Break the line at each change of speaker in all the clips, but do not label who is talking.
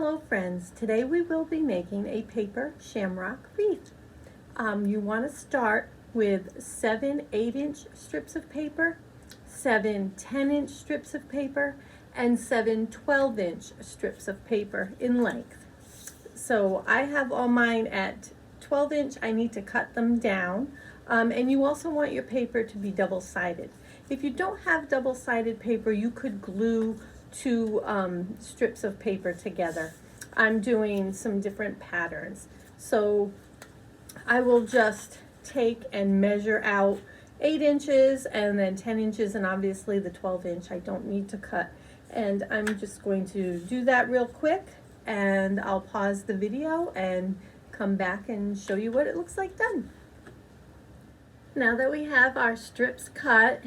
Hello friends, today we will be making a paper shamrock wreath. You want to start with 7 8-inch strips of paper, 7 10-inch strips of paper, and 7 12-inch strips of paper in length. So I have all mine at 12-inch. I need to cut them down. And you also want your paper to be double-sided. If you don't have double-sided paper, you could glue 2 strips of paper together. I'm doing some different patterns. So I will just take and measure out 8 inches and then 10 inches and obviously the 12-inch I don't need to cut. And I'm just going to do that real quick, and I'll pause the video and come back and show you what it looks like done. Now that we have our strips cut,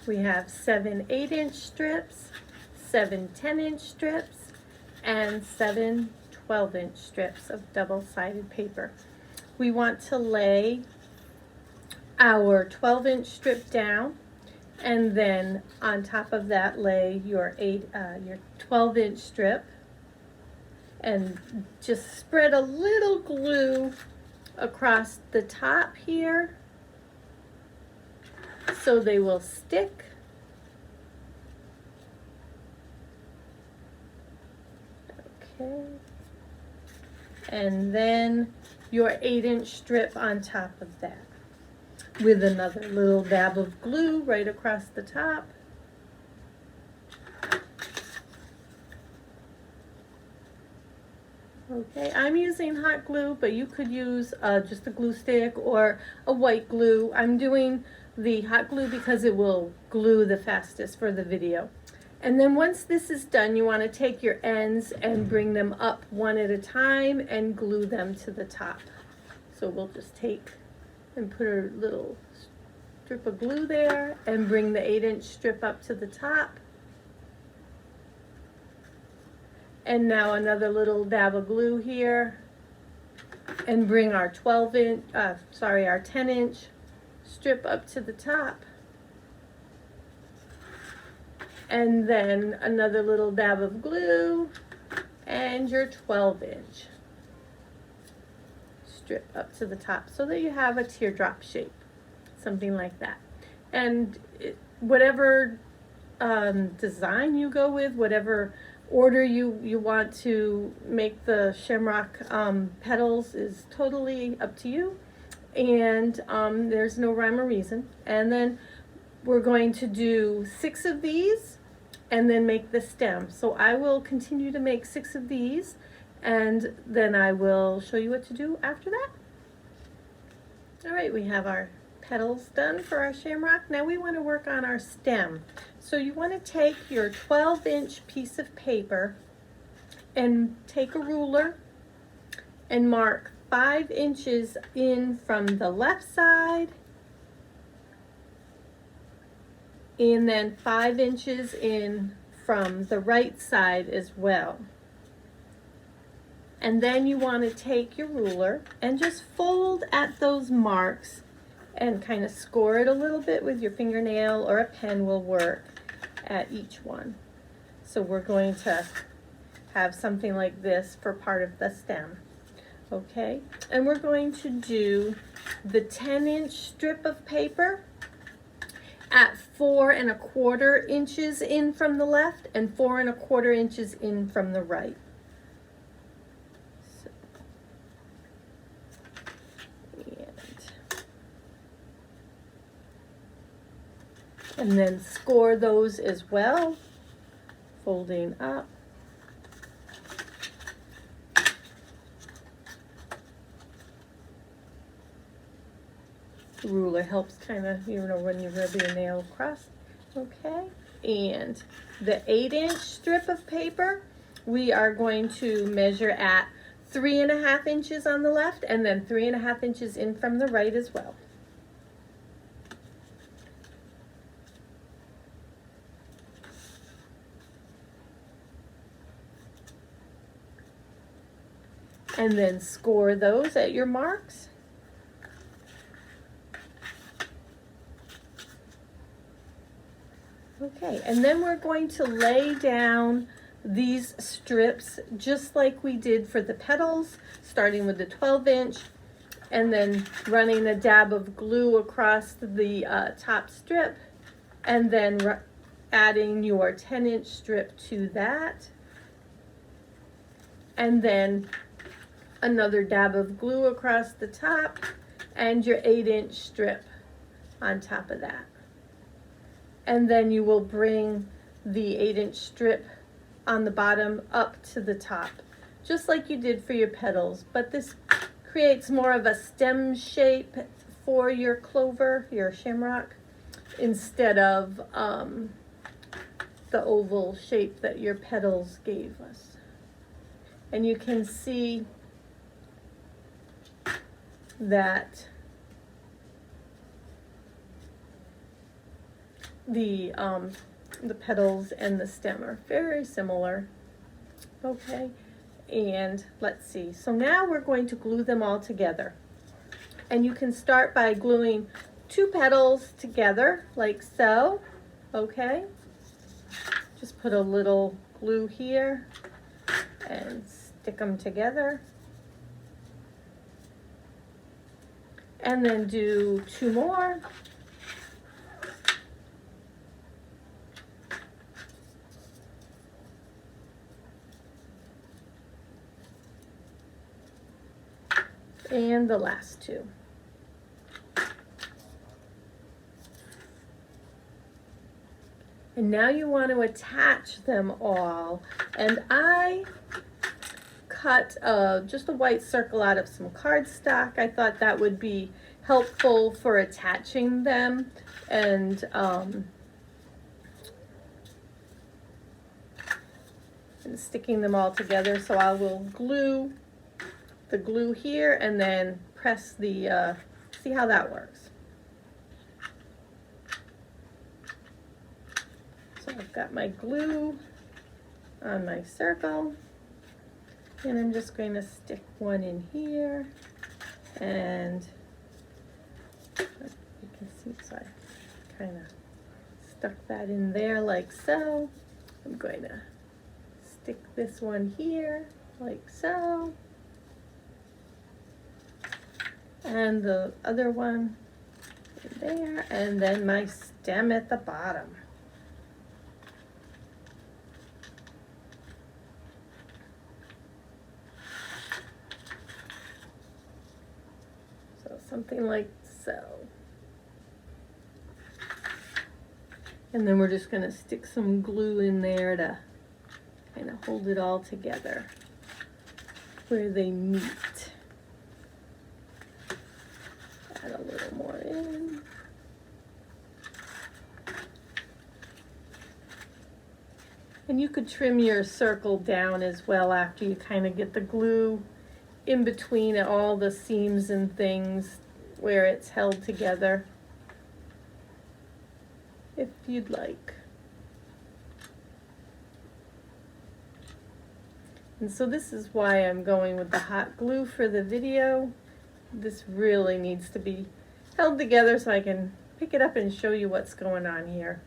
we have 7 8-inch strips, 7 10-inch strips, and 7 12-inch strips of double-sided paper. We want to lay our 12-inch strip down, and then on top of that lay your 12-inch strip, and just spread a little glue across the top here so they will stick. Okay. And then your 8-inch strip on top of that with another little dab of glue right across the top. Okay, I'm using hot glue, but you could use just a glue stick or a white glue. I'm doing the hot glue because it will glue the fastest for the video. And then once this is done, you want to take your ends and bring them up one at a time and glue them to the top. So we'll just take and put a little strip of glue there and bring the 8-inch strip up to the top. And now another little dab of glue here, and bring our 10-inch strip up to the top. And then another little dab of glue and your 12-inch strip up to the top so that you have a teardrop shape, something like that. And whatever design you go with, whatever order you want to make the shamrock petals is totally up to you, and there's no rhyme or reason. And then we're going to do 6 of these and then make the stem. So I will continue to make 6 of these, and then I will show you what to do after that. All right, we have our petals done for our shamrock. Now we want to work on our stem. So you want to take your 12-inch piece of paper and take a ruler and mark 5 inches in from the left side, and then 5 inches in from the right side as well. And then you want to take your ruler and just fold at those marks and kind of score it a little bit with your fingernail, or a pen will work at each one. So we're going to have something like this for part of the stem. Okay, and we're going to do the 10-inch strip of paper at 4 1/4 inches in from the left and 4 1/4 inches in from the right. And then score those as well, folding up. The ruler helps kind of, you know, when you rub your nail across. Okay, and the 8-inch strip of paper, we are going to measure at 3 1/2 inches on the left and then 3 1/2 inches in from the right as well. And then score those at your marks. Okay, and then we're going to lay down these strips just like we did for the petals, starting with the 12-inch and then running a dab of glue across the top strip, and then adding your 10-inch strip to that, and then another dab of glue across the top and your 8-inch strip on top of that. And then you will bring the 8-inch strip on the bottom up to the top, just like you did for your petals, but this creates more of a stem shape for your clover, your shamrock, instead of the oval shape that your petals gave us. And you can see that the petals and the stem are very similar. Okay, and let's see. So now we're going to glue them all together. And you can start by gluing 2 petals together, like so. Okay, just put a little glue here and stick them together. And then do 2 more. And the last 2. And now you want to attach them all. And I cut just a white circle out of some cardstock. I thought that would be helpful for attaching them and sticking them all together. So I will glue the glue here and then press the, see how that works. So I've got my glue on my circle, and I'm just going to stick one in here, and you can see, so I kind of stuck that in there like so. I'm going to stick this one here like so, and the other one in there, and then my stem at the bottom. So something like so. And then we're just going to stick some glue in there to kind of hold it all together where they meet. Add a little more in. And you could trim your circle down as well after you kind of get the glue in between all the seams and things where it's held together, if you'd like. And so this is why I'm going with the hot glue for the video. This really needs to be held together so I can pick it up and show you what's going on here.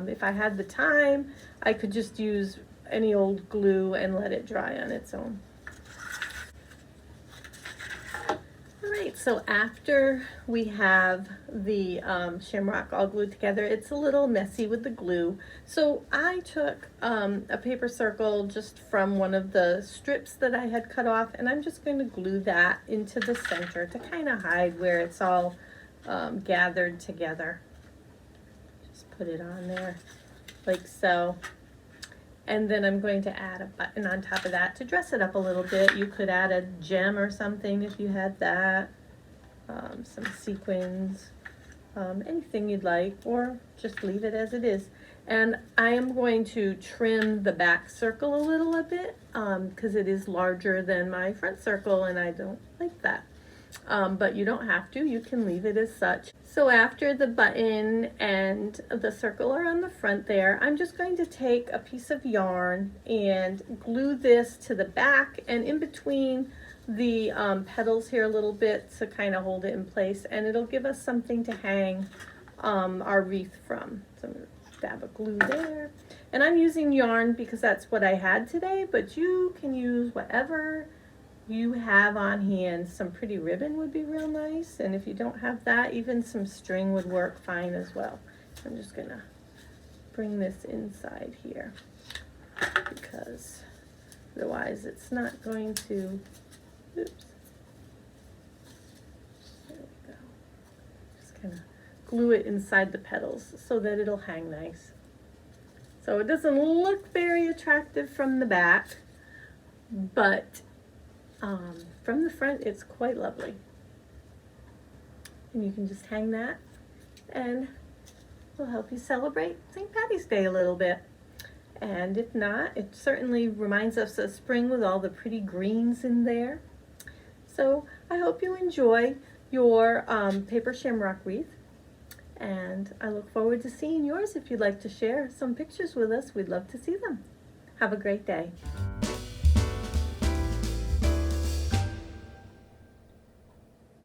If I had the time, I could just use any old glue and let it dry on its own. Alright, so after we have the shamrock all glued together, it's a little messy with the glue. So I took a paper circle just from one of the strips that I had cut off, and I'm just going to glue that into the center to kind of hide where it's all gathered together. Just put it on there like so. And then I'm going to add a button on top of that to dress it up a little bit. You could add a gem or something if you had that, some sequins, anything you'd like, or just leave it as it is. And I am going to trim the back circle a little bit because it is larger than my front circle and I don't like that. But you don't have to, you can leave it as such. So after the button and the circle are on the front there, I'm just going to take a piece of yarn and glue this to the back and in between the petals here a little bit to kind of hold it in place, and it'll give us something to hang our wreath from. So I'm going to dab of glue there. And I'm using yarn because that's what I had today, but you can use whatever you have on hand. Some pretty ribbon would be real nice, and if you don't have that, even some string would work fine as well. I'm just gonna bring this inside here because otherwise it's not going to, oops, there we go. Just kind of glue it inside the petals so that it'll hang nice. So it doesn't look very attractive from the back, but from the front it's quite lovely. And you can just hang that, and it'll help you celebrate St. Patty's Day a little bit. And if not, it certainly reminds us of spring with all the pretty greens in there. So I hope you enjoy your paper shamrock wreath. And I look forward to seeing yours. If you'd like to share some pictures with us, we'd love to see them. Have a great day.